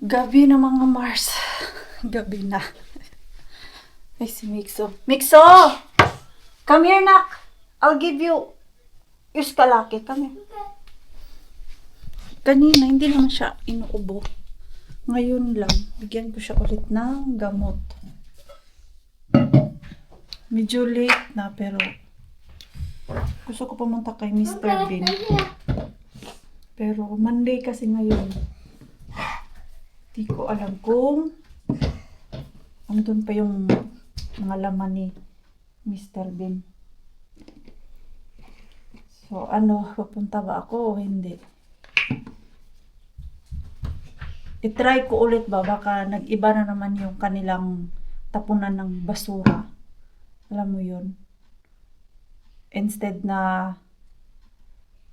Gabi na mga Mars. Gabi na. Ay, si Mixo. Mixo! Come here, nak. I'll give you iskalaki. Come here. Kanina, hindi naman siya inuubo. Ngayon lang, bigyan ko siya ulit ng gamot. Medyo late na, pero gusto ko pumunta kay Mr. Bean. Pero Monday kasi ngayon. Di ko alam kung andun pa yung mga laman ni Mr. Bean. So, papunta ba ako o hindi? I-try ko ulit ba? Baka nag-iba na naman yung kanilang tapunan ng basura. Alam mo yun? Instead na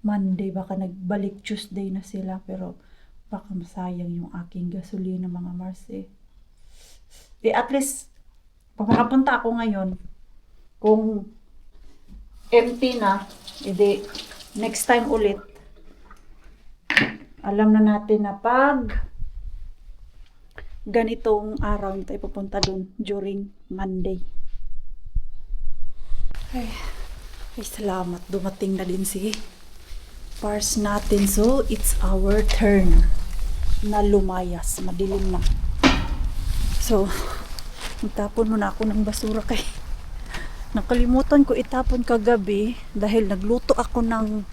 Monday, baka nagbalik Tuesday na sila. Pero baka masayang yung aking gasolina mga Mars eh. At least, pag makapunta ako ngayon, kung empty na, edi next time ulit, alam na natin na pag ganitong araw tayo pupunta dun during Monday. Ay, salamat. Dumating na din si Pars natin. So, it's our turn na lumayas. Madilim na. So, itapon muna ako ng basura kay nakalimutan ko itapon kagabi dahil nagluto ako ng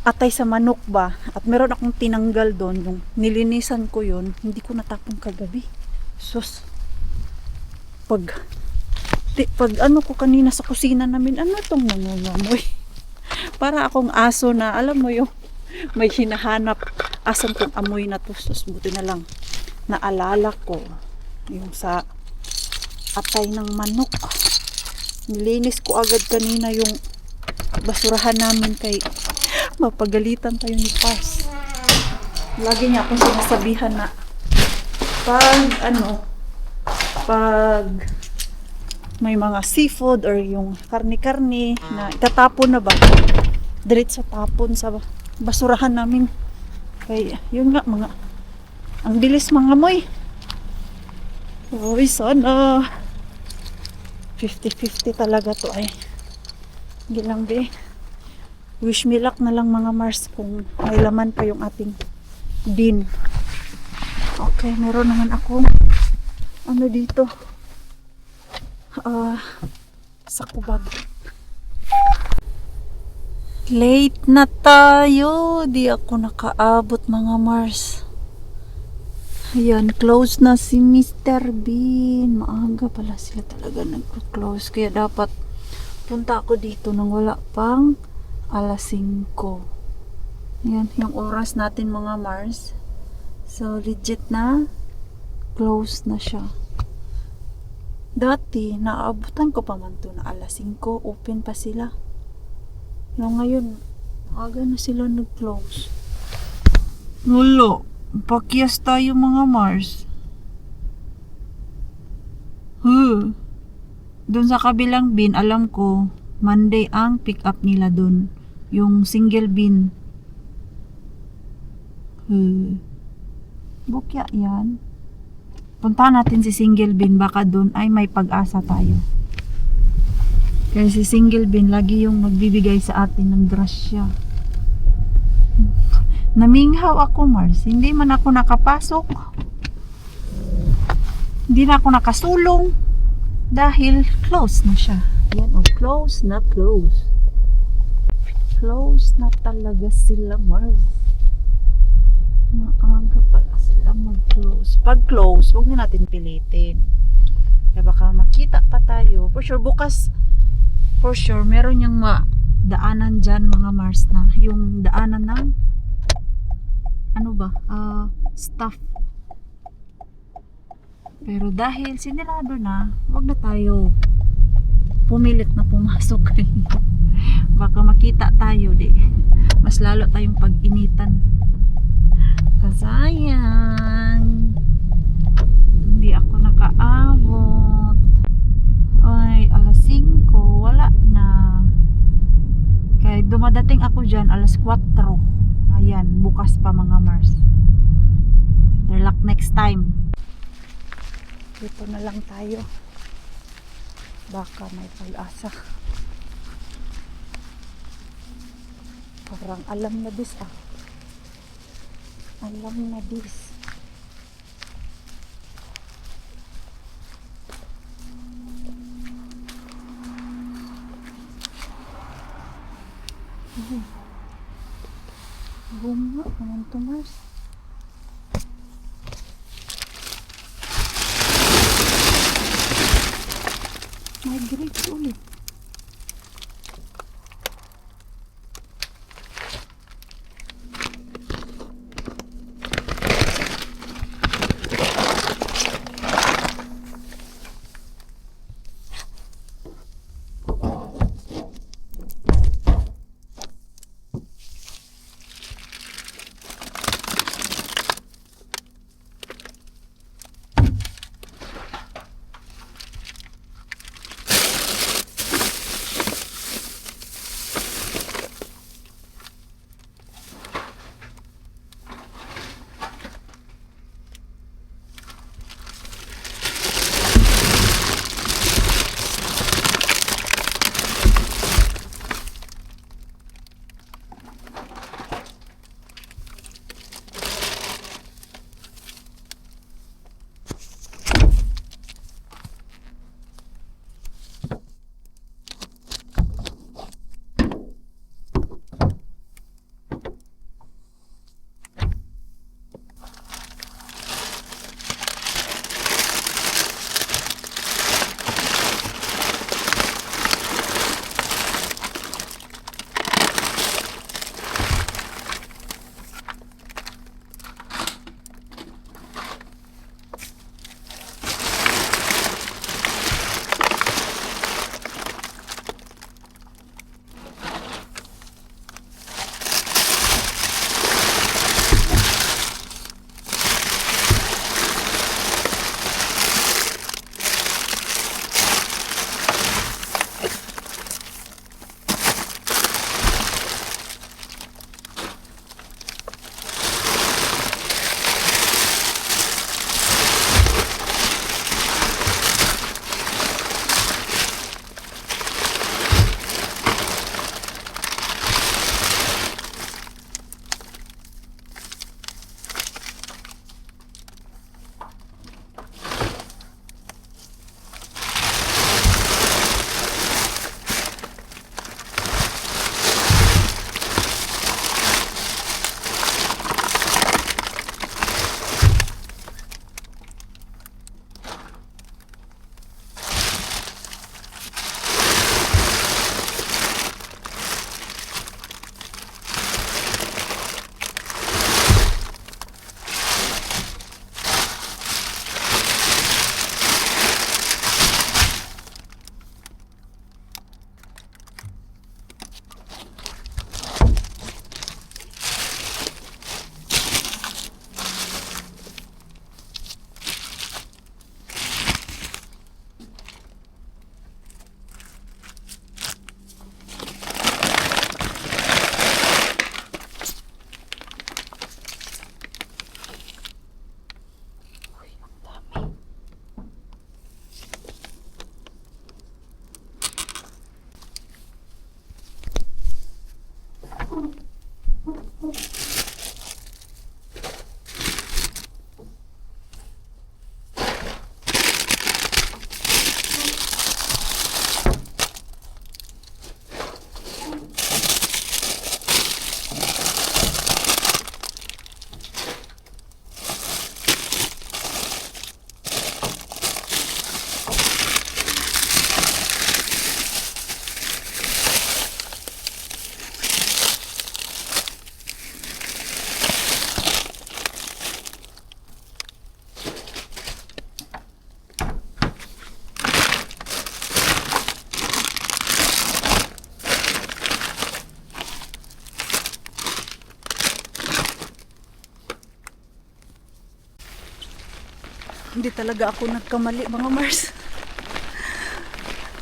atay sa manok ba. At meron akong tinanggal doon. Yung nilinisan ko yun, hindi ko natapon kagabi. Sus. Pag ko kanina sa kusina namin, itong nangungamoy? Para akong aso na, alam mo yung may hinahanap. Asan kong amoy na to? Sus, buti na lang. Naalala ko yung sa atay ng manok. Nilinis ko agad kanina yung basurahan namin kay mapagalitan tayo ni Pars. Lagi niya akong sinasabihan na pag may mga seafood or yung karni-karni na itatapon na ba, diretso tapon sa basurahan namin. Kaya yun nga, ang bilis mangamoy. Uy, sana 50-50 talaga to ay. Hindi lang be. Wish me luck na lang mga Mars kung may laman pa yung ating bin. Okay, meron naman akong dito. Sa kubag. Late na tayo. Di ako nakaabot mga Mars. Ayan, close na si Mr. Bean. Maaga pala sila talaga nag-close. Kaya dapat punta ako dito nang wala pang alas 5. Ayan, yung oras natin mga Mars. So, legit na close na siya. Dati, naaabutan ko pa man to na alas 5. Open pa sila. Yung ngayon, aga na sila nag-close. Nulo. Pakyas tayo mga Mars. Doon sa kabilang bin, alam ko, Monday ang pick up nila doon. Yung single bin. Bukya yan. Punta natin si single bin. Baka doon ay may pag-asa tayo. Kaya si single bin, lagi yung nagbibigay sa atin ng grasya. Naminghaw ako Mars. Hindi man ako nakapasok. Hindi na ako nakasulong. Dahil close na siya. Yan close na close. Close na talaga sila Mars. Maaga pala sila mag-close. Pag close, huwag na natin pilitin. Kaya baka makita pa tayo. For sure, bukas, for sure, meron yung daanan dyan mga Mars na. Yung daanan ng staff. Pero dahil sinirado na, huwag na tayo pumilit na pumasok. Baka makita tayo mas lalo tayong pag-initan. Kasayang hindi ako nakaabot. Ay, alas 5 wala na. Kaya dumadating ako dyan alas 4. Ayan, bukas pa mga Mars. Better luck next time. Dito na lang tayo. Baka may pag-asa. Parang alam na this ah. Alam na this. Bunga, naman to Mars. Migrate ulit. Hindi talaga ako nagkamali mga Mars.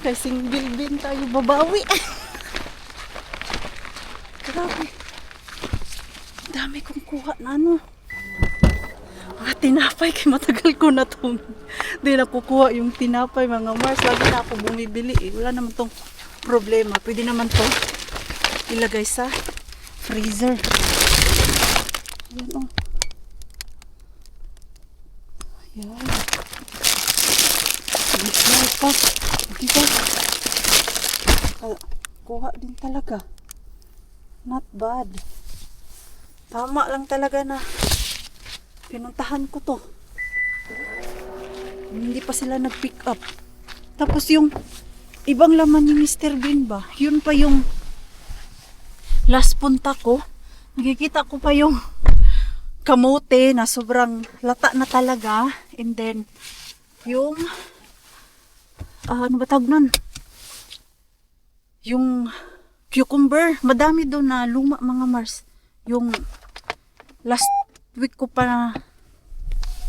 Kasing bilbin tayo babawi. Grabe. Dami kong kuha na ano. Tinapay kay matagal ko na tong di nakukuha yung tinapay mga Mars. Lagi na ako bumibili eh. Wala naman tong problema. Pwede naman to ilagay sa freezer. Ayan o. Ayan. Ayan pa. Diba? Kuha din talaga. Not bad. Tama lang talaga na pinuntahan ko to. Hindi pa sila nag-pick up. Tapos yung ibang laman ni Mr. Bean ba? Yun pa yung last punta ko. Nakikita ko pa yung kamote na sobrang lata na talaga. And then, yung ano ba tawag nun? Yung cucumber. Madami doon na luma mga Mars. Yung last week ko pa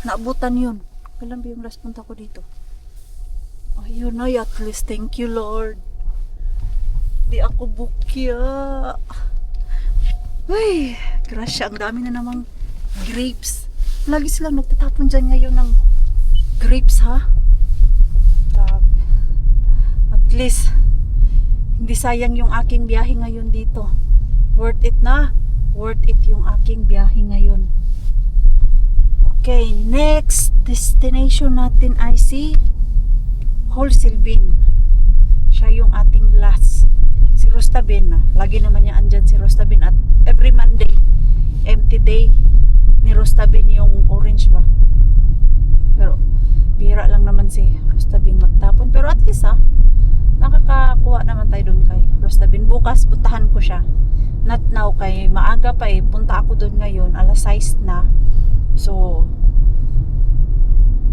naabutan yun. Kailan ba yung last punta ko dito? Ayun ay, at least thank you Lord. Di ako bukya. Ay, grasya. Ang dami na namang grapes. Lagi silang nagtatapon dyan ngayon ng grapes ha. Grabe. At least, hindi sayang yung aking biyahe ngayon dito. Worth it na. Worth it yung aking biyahe ngayon. Okay, next destination natin ay si Wholesale Bean. Siya yung ating last. Si Rosta Bean na. Lagi naman niya andyan si Rosta Bean at every Monday, empty day ni Rosta Bean yung orange ba. Pero bihira lang naman si Rosta Bean magtapon. Pero at least nakakakuha naman tayo doon kay Rosta Bean. Bukas puntahan ko siya. Not now kay maaga pa eh. Punta ako doon ngayon. Alas 6 na. So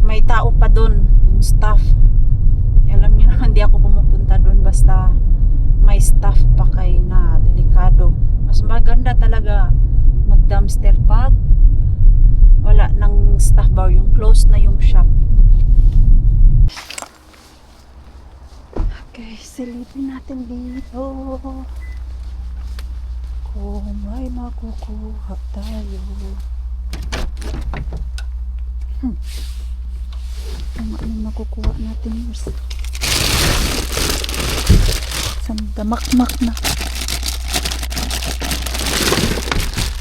may tao pa doon. Yung staff. Alam niyo naman di ako pumupunta doon basta may staff pa kay na delikado. Mas maganda talaga mag dumpster pag wala ng staff bar. Yung close na yung shop. Okay, silipin natin dito. Kung may makukuha tayo. Ano makukuha natin, Mars? Damakmak na.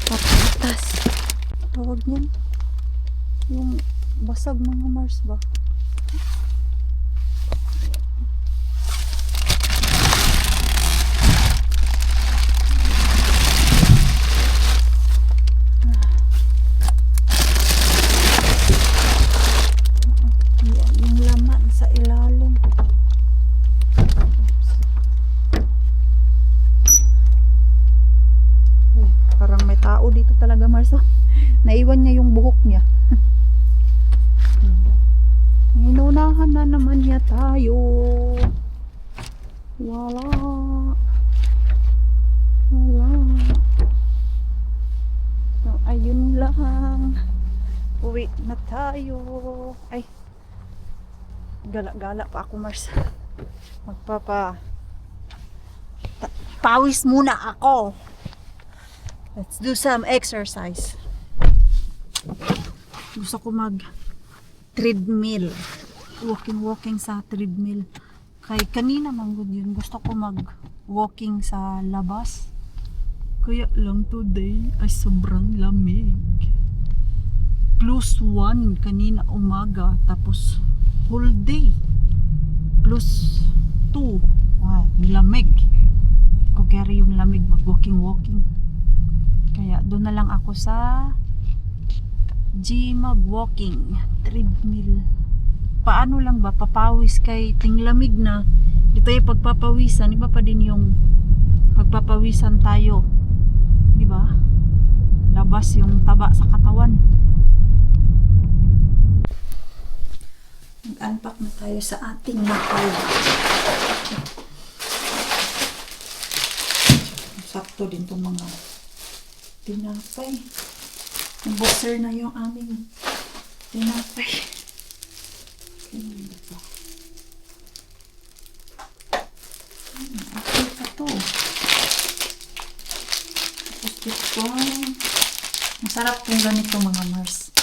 Papatas. Tawag niyan. Yung basag mga Mars ba? Yung laman sa ilalim. Parang may tao dito talaga, Marso. Naiwan niya yung buhok niya. Inunahan na naman niya tayo. Wala. So, ayun lang. Uwi na tayo. Ay. Gala-gala pa ako, Mars. Pawis muna ako. Let's do some exercise. Gusto ko mag treadmill. Walking sa treadmill. Kay kanina manggod yun. Gusto ko mag walking sa labas. Kaya lang today ay sobrang lamig. +1 kanina umaga. Tapos whole day. +2. Wow, lamig. Ko carry yung lamig mag walking. Kaya doon na lang ako sa mag-walking treadmill. Paano lang ba papawis kay tinglamig na. Ito yung pagpapawisan, iba pa din yung pagpapawisan tayo. 'Di ba? Labas yung taba sa katawan. Mag-unpack na tayo sa ating mahal. Sakto din itong mga tinapay. Boxer na yung aming tinapay. Okay pa to. Tapos ito. Masarap yung ganito mga Mars.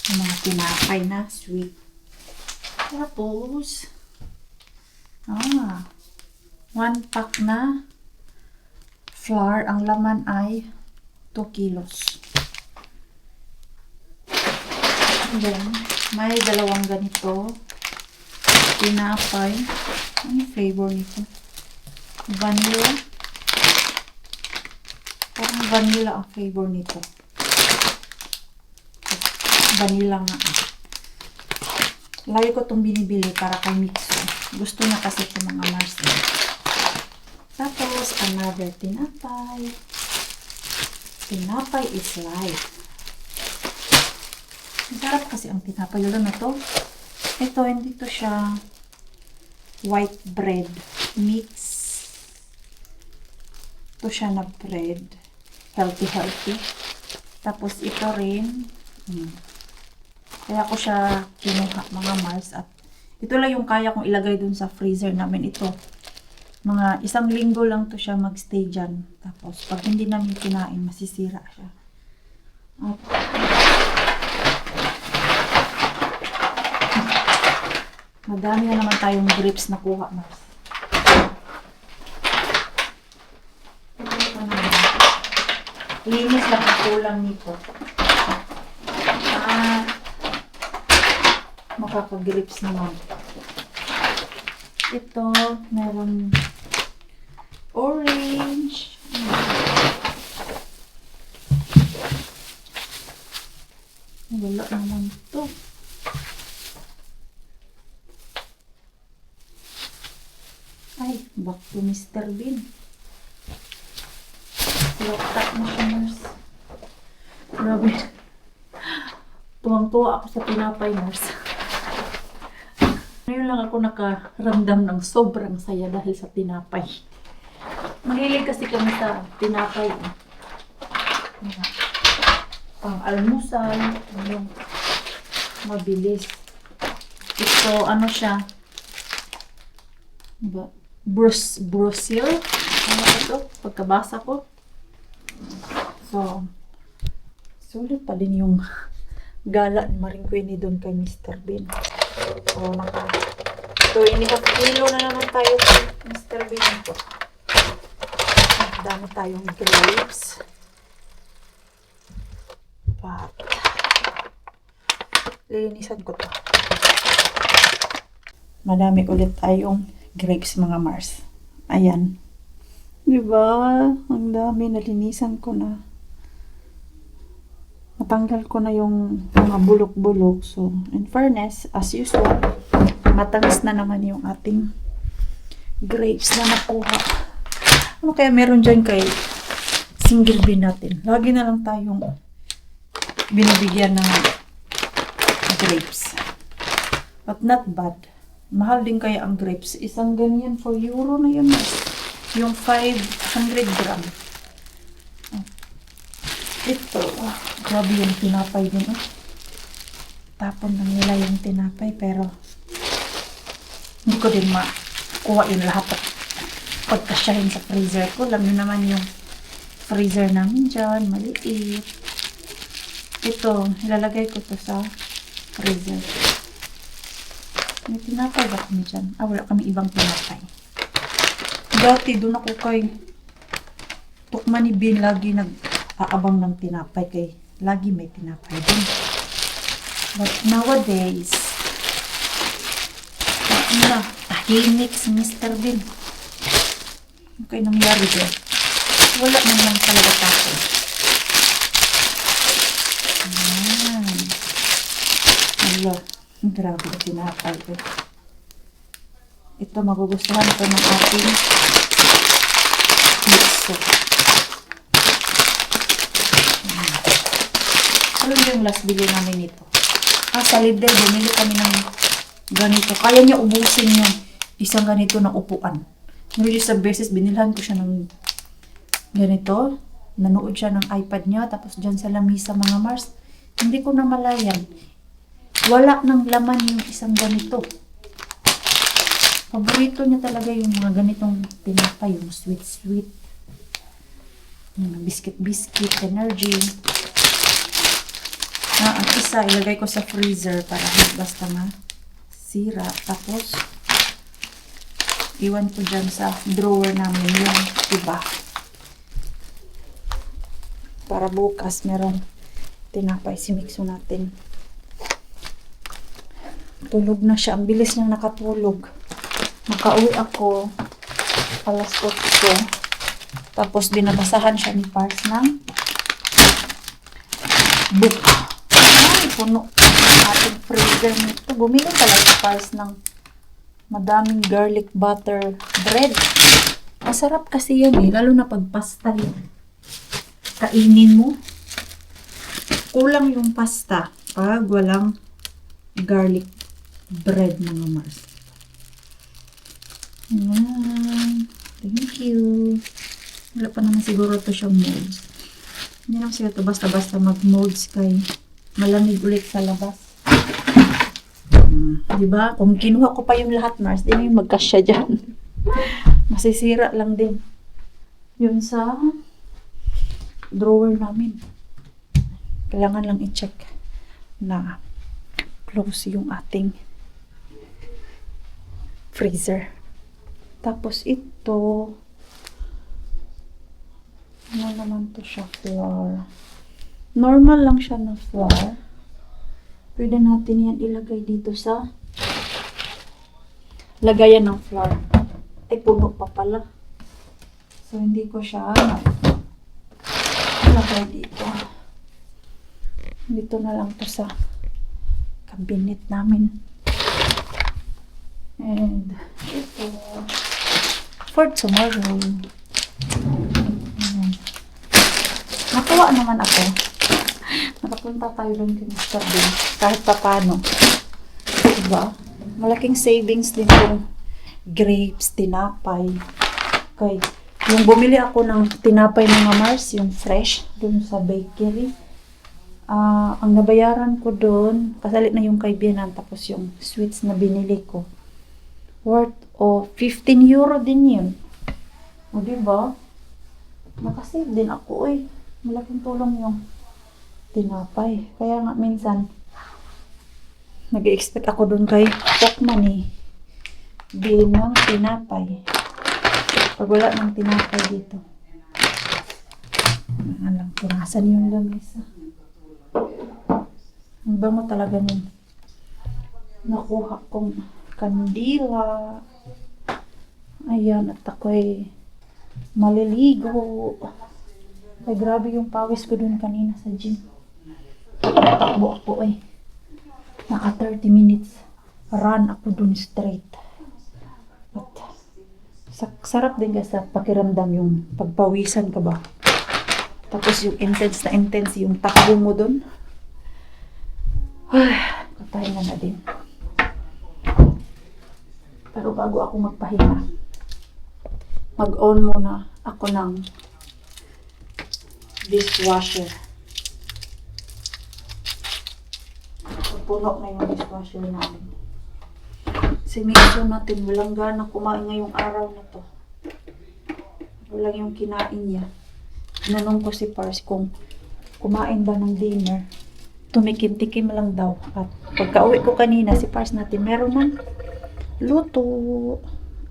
Yung mga tinapay na sweet. Tapos, 1 pack na flour. Ang laman ay 2 kilos. And then, may dalawang ganito. Tinapay. Ano flavor nito? Vanilla. Parang vanilla ang flavor nito. Vanilla nga. Lagi ko itong binibili para kay Mixo. Gusto niya kasi ito mga Mars. Tapos, another tinapay. Tinapay is life. Masarap kasi ang tinapay. Lalo na to. Ito, hindi to siya white bread mix. Ito siya na bread. Healthy. Tapos, ito rin. Kaya ko siya kinuha mga Mars. At ito lang yung kaya kong ilagay dun sa freezer namin. Ito. Mga 1 linggo lang to siya magstay dyan. Tapos, pag hindi namin kinain, masisira siya. At, madami na naman tayong grapes na kuha, Mars. Linis lang ang kulang nito. Makaka-grapes naman. Ito, meron orange. Wala naman ito. Ay, back to Mr. Bean. Locked na siya, Nurse. Grabe. Tuwang-tuwa ako sa tinapay, Nurse. Ngayon lang ako nakaramdam ng sobrang saya dahil sa tinapay. Mahilig kasi kami sa tinapay. Pang-almusal. Yung mabilis. Ito, ano siya? Diba? Brusil. Ano ito? Pagkabasa ko. So, sulit pa din yung gala ni Maring Queenie doon kay Mr. Bean. So, 2.5 kilo na naman tayo kay Mr. Bean ito. Dami tayong grapes. But, lilinisan ko to. Madami ulit tayong grapes mga Mars. Ayan. Diba? Ang dami. Nalinisan ko na. Natanggal ko na yung mga bulok-bulok. So, in fairness, as usual, matamis na naman yung ating grapes na nakuha. Ano kaya meron dyan kay single bean natin? Lagi na lang tayong binibigyan ng grapes. But not bad. Mahal din kaya ang grapes. Isang ganyan for euro na yun. Yung 500 gram. Ito. Grabe yung tinapay din. Tapon lang nila yung tinapay. Pero hindi ko din makuha yung lahat at pagkasyahin sa freezer ko. Alam nyo naman yung freezer namin dyan. Maliit. Ito. Ilalagay ko to sa freezer. May tinapay ba kami dyan? Wala kami ibang tinapay. Dati, doon ako kay Tukman ni Bean, lagi nag-aabang ng tinapay kay lagi may tinapay din. But nowadays, tahimik si Mr. Bean. Ano kayo nangyari dyan? Wala man lang talaga tayo. Ayan. Grabe ang tinapay ko. Ito, magugustuhan ito ng ating mixo. Ano yung last bili namin ito? Sa Lidl, bumili kami ng ganito. Kaya niya ubusin yung isang ganito na upuan. Ngayon sa beses, binilhan ko siya ng ganito. Nanood siya ng iPad niya. Tapos dyan sa lamisa mga Mars. Hindi ko na malayan. Wala nang laman yung isang ganito. Paborito niya talaga yung mga ganitong tinapay, yung sweet-sweet. Yung biscuit-biscuit, energy. Ang isa, ilagay ko sa freezer para hindi basta sira. Tapos, iwan ko dyan sa drawer namin yung iba. Para bukas, meron tinapay si Mikso natin. Tulog na siya. Ang bilis niyang nakatulog. Makauwi ako alas 8. Tapos, binabasahan siya ni Pars ng book. Ay, puno ang ating freezer nito. Bumili pala si Pars ng madaming garlic butter bread. Masarap kasi yan eh. Lalo na pag pasta yan. Kainin mo. Kulang yung pasta pag walang garlic bread, mga Mars. Ayan. Thank you. Wala pa naman siguro to siyang molds. Hindi naman siguro to basta-basta mag-molds kay malamig ulit sa labas. Diba? Kung kinuha ko pa yung lahat, Mars, di na yung magkasya dyan. Masisira lang din. Yun sa drawer namin. Kailangan lang i-check na close yung ating freezer. Tapos ito, ano naman to siya, flour. Normal lang siya na flour. Pwede natin yan ilagay dito sa lagayan ng flour. Ay, puno pa pala. So, hindi ko siya ilagay dito. Dito na lang to sa cabinet namin. And ito for tomorrow. Natuwa naman ako. Nakapunta tayo doon kay Mr. Bean. Kahit pa paano. Diba? Malaking savings din yung grapes, tinapay. Okay. Yung bumili ako ng tinapay mga Mars, yung fresh, doon sa bakery. Ang nabayaran ko doon, kasalit na yung kaibigan, tapos yung sweets na binili ko. Worth of 15 euro din yun. O diba? Nakasave din ako eh. Malaking tulong yung tinapay. Kaya nga minsan, nag-expect ako doon kay Pokman eh. Bilhin ng tinapay. Pag wala ng tinapay dito. Alam ko, nasan yung lamesa. Ang bango talaga nun. Nakuha kong kandila. Ayan, at ako'y maliligo. Ay, grabe yung pawis ko dun kanina sa gym. Takbo ako eh. Naka 30 minutes. Run ako dun straight. At sarap din kasi sa pakiramdam yung pagpawisan ka ba. Tapos yung intense na intense yung takbo mo dun. Ay, katahinga na din. Pero bago ako magpahinga, mag-on muna ako ng dishwasher. Puno na yung dishwasher namin. Si Mikso natin, walang gana kumain ngayong araw na to. Walang yung kinain niya. Tinanong ko si Pars kung kumain ba ng dinner. Tumikim-tikim lang daw. At pagka-uwi ko kanina, si Pars natin, meron ng luto.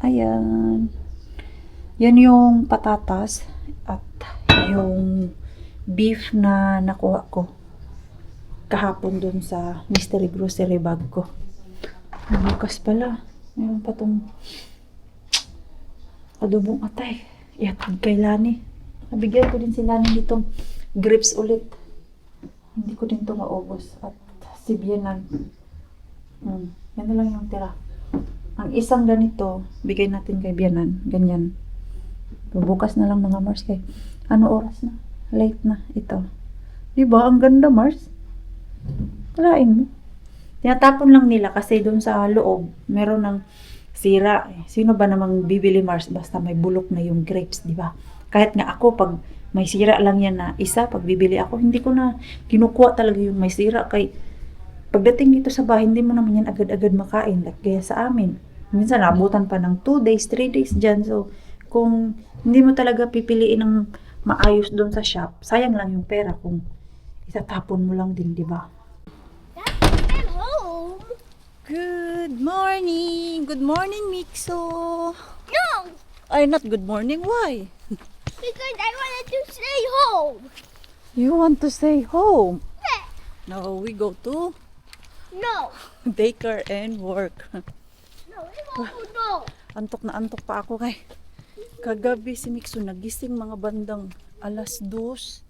Ayan. Yan yung patatas at yung beef na nakuha ko kahapon dun sa mystery grocery bag ko. Bukas pala. Meron pa tong adobong atay. Ihatid kay Lani. Nabigyan ko din si Lani ditong grapes ulit. Hindi ko din ito maubos. At sibyenan. Yan na lang yung tira. Ang isang ganito, bigay natin kay Bianan. Ganyan. Bukas na lang mga Mars kay. Ano oras na? Late na. Ito. Diba? Ang ganda, Mars. Kalain mo. Tinatapon lang nila kasi doon sa loob, meron ng sira. Sino ba namang bibili, Mars? Basta may bulok na yung grapes, diba? Kahit nga ako, pag may sira lang yan na isa, pag bibili ako, hindi ko na kinukuha talaga yung may sira. Kay pagdating dito sa bahay, hindi mo naman yan agad-agad makain. Kaya sa amin, minsan naabutan pa ng 2 days, 3 days dyan. So, kung hindi mo talaga pipiliin ng maayos doon sa shop, sayang lang yung pera kung itatapon mo lang din, di ba? Good morning! Good morning, Mixo! No, Ay, not good morning. Why? because I wanted to stay home. You want to stay home? Yeah. No, we go to No, daycare and work. no. Antok na antok pa ako kay kagabi si Mixo nagising mga bandang 2:00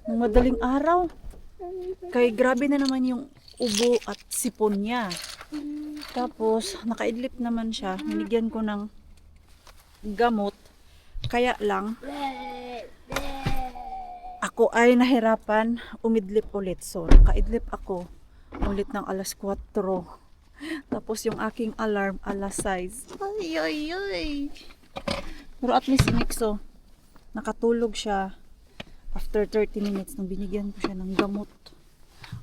ng madaling araw. Kay grabe na naman yung ubo at sipon niya. Tapos nakaidlip naman siya. Binigyan ko ng gamot. Kaya lang ako ay nahirapan umidlip ulit. So nakaidlip ako ulit ng 4:00. Tapos yung aking alarm 6:00. Ay, ay, ay. Pero at least si Mixo, nakatulog siya after 30 minutes nung binigyan ko siya ng gamot.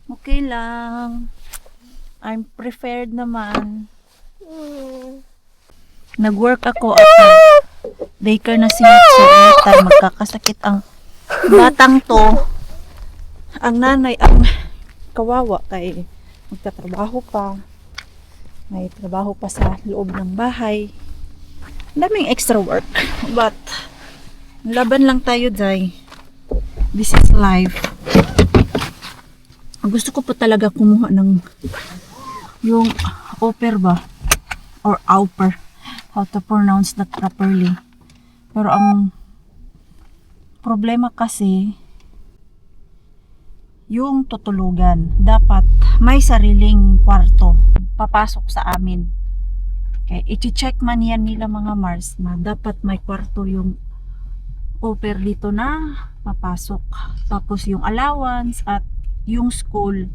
Okay lang. I'm prepared naman. Nag-work ako at daycare na si Mixo. Anytime magkakasakit ang batang to. Ang nanay ang kawawa kay magtatrabaho pa. May trabaho pa sa loob ng bahay. Daming extra work. But, laban lang tayo, Day. This is life. Gusto ko pa talaga kumuha ng yung offer ba? Or auper. How to pronounce that properly. Pero ang problema kasi, yung tutulugan. Dapat may sariling kwarto papasok sa amin. Okay, i-check man yan nila mga Mars na dapat may kwarto yung offer dito na papasok. Tapos yung allowance at yung school,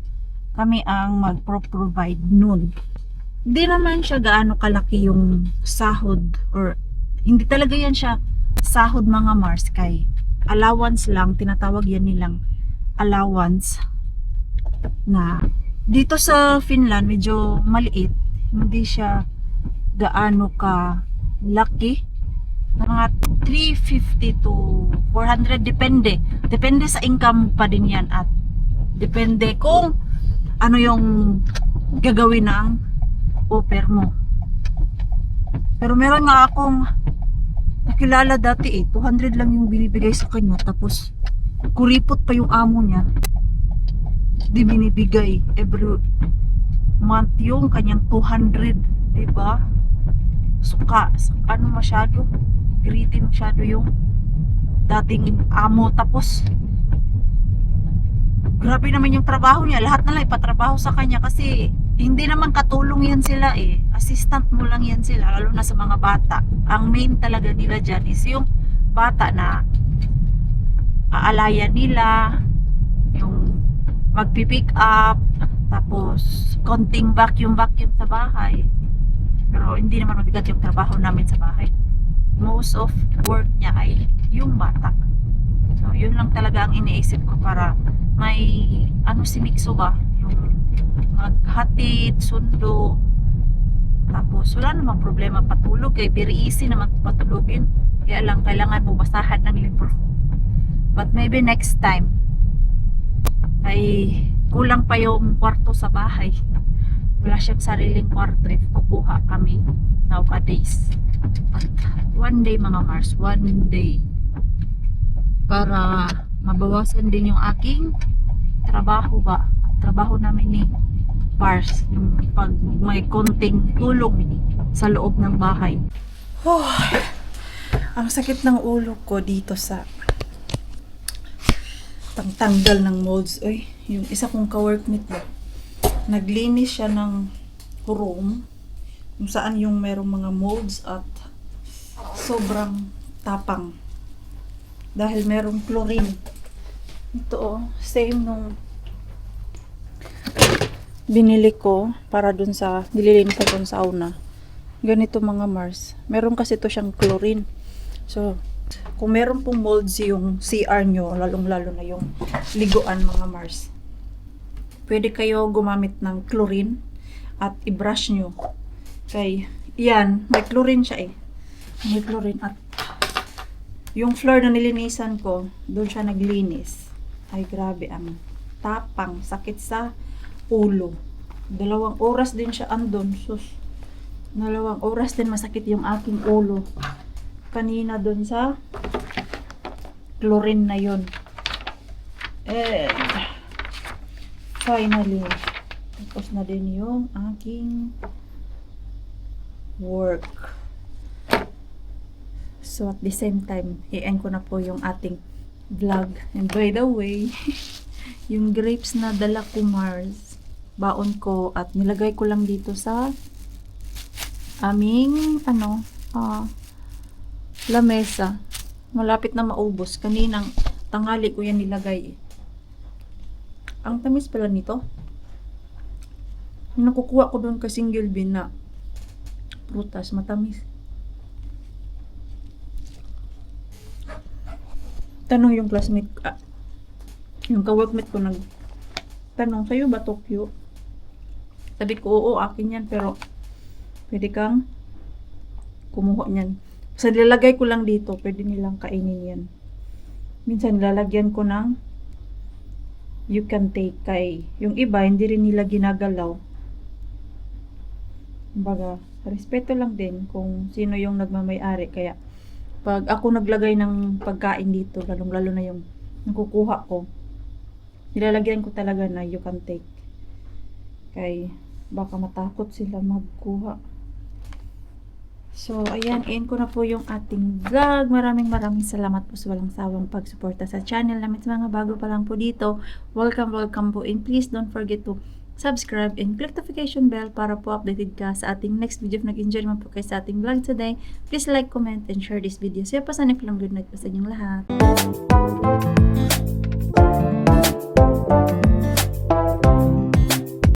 kami ang magpro-provide nun. Hindi naman siya gaano kalaki yung sahod or hindi talaga yan siya sahod mga Mars kay allowance lang, tinatawag yan nilang allowance na dito sa Finland medyo maliit, hindi siya gaano ka laki, mga 350 to 400 depende sa income pa din yan at depende kung ano yung gagawin ng offer mo. Pero meron nga akong nakilala dati 200 lang yung binibigay sa kanya tapos kuripot pa yung amo niya, di binibigay every month yung kanyang 200, diba? Suka, ano masyado, greedy masyado yung dating amo. Tapos grabe naman yung trabaho niya, lahat na lang ipatrabaho sa kanya kasi hindi naman katulong yan sila assistant mo lang yan sila, lalo na sa mga bata. Ang main talaga nila dyan is yung bata na aalayan nila, yung magpipick up, tapos konting vacuum sa bahay. Pero hindi naman mabigat yung trabaho namin sa bahay. Most of work niya ay yung bata. So yun lang talaga ang iniisip ko para may si Mixo ba, yung maghatid, sundo, tapos wala namang problema patulog kay very easy naman patulogin. Kaya lang kailangan mo basahan ng libro. But maybe next time ay kulang pa yung kwarto sa bahay. Wala siyang sariling kwarto if kukuha kami nowadays. But one day mga Mars, one day, para mabawasan din yung aking trabaho ba, trabaho namin ni Mars, yung pag may konting tulong sa loob ng bahay. Ang sakit ng ulo ko dito sa tanggal ng molds. Yung isa kong ka-workmate ba, naglinis siya ng room kung saan yung merong mga molds at sobrang tapang dahil merong chlorine. Ito same nung binili ko para dun sa nililinis ko dun sa sauna. Ganito mga Mars, meron kasi to siyang chlorine. So kung meron pong molds yung CR nyo, lalong lalo na yung liguan mga Mars, pwede kayo gumamit ng chlorine at i-brush nyo. Kay yan, may chlorine siya may chlorine. At yung floor na nilinisan ko, doon siya naglinis. Ay grabe, ang tapang, sakit sa ulo. 2 oras din siya andon. Sus. 2 oras din masakit yung aking ulo. Kanina dun sa chlorine na yon. And finally, tapos na din yung aking work. So at the same time, i-end ko na po yung ating vlog. And by the way, yung grapes na dala ko Mars, baon ko at nilagay ko lang dito sa aming lamesa. Malapit na maubos. Kaninang tanghali ko yan nilagay. Ang tamis pala nito. Yung nakukuha ko doon ka single bean na prutas, matamis. Tanong yung classmate, yung ka-workmate ko tanong, sa'yo ba Tokyo? Sabi ko, oo, akin yan, pero pwede kang kumuha niyan. Sa nilalagay ko lang dito, pwede nilang kainin yan. Minsan nilalagyan ko ng you can take kay. Yung iba, hindi rin nila ginagalaw. Kumbaga, respeto lang din kung sino yung nagmamay-ari. Kaya, pag ako naglagay ng pagkain dito, lalong-lalo na yung nakukuha ko, nilalagyan ko talaga na you can take. Kay, baka matakot sila magkuha. So, ayan, end ko na po yung ating vlog. Maraming salamat po sa walang sawang pagsuporta sa channel namin. Sa mga bago pa lang po dito, welcome po. And please don't forget to subscribe and click notification bell para po updated ka sa ating next video. If nag-enjoy naman po kayo sa ating vlog today, please like, comment, and share this video. So, pasanin ko lang good night po sa inyong lahat.